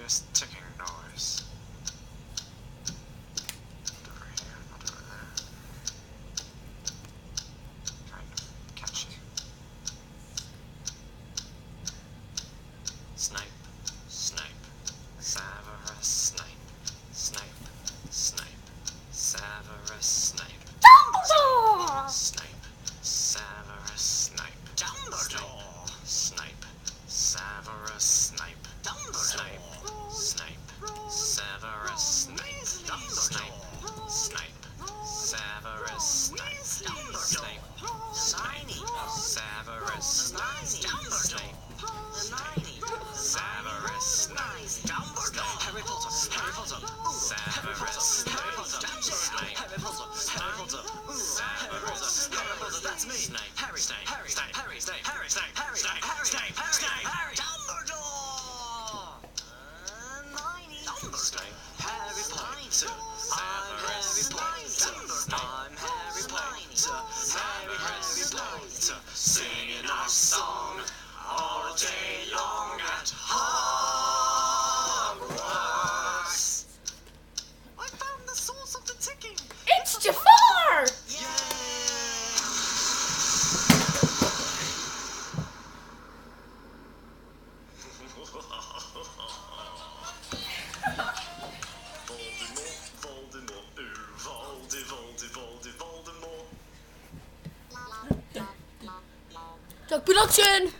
this ticking noise. Not over here, not over there. Kind of catchy. Snape, Snape, Severus Snape, Snape, Snape, Severus Snape. Dumbledore! Snape, Severus Snape. Dumbledore! Snape, Severus Snape. Dumbledore! Snape, Severus Snape. Snape, Snape, Severus Snape. Snape, Hermione! Severus Snape. Snape, Hermione! Severus Snape. Dumbledore! Harry Potter! Harry Potter! Severus Snape. Snape, Harry Potter! Harry Potter! Severus Harry Potter! That's me! Snape, Harry! Snape, Harry! Snape, Harry! Snape, Harry! Snape, Harry! Snape, Harry! Snape, Harry! Snape. Harry! Dumbledore! Hermione! Snape, Harry Potter! I'm Harry Severus Potter! Snape. I'm Harry Potter! Harry Potter! singing our song all day long at Hogwarts. I found the source of the ticking! It's Jafar! Voldemort, Voldemort. Doug Production!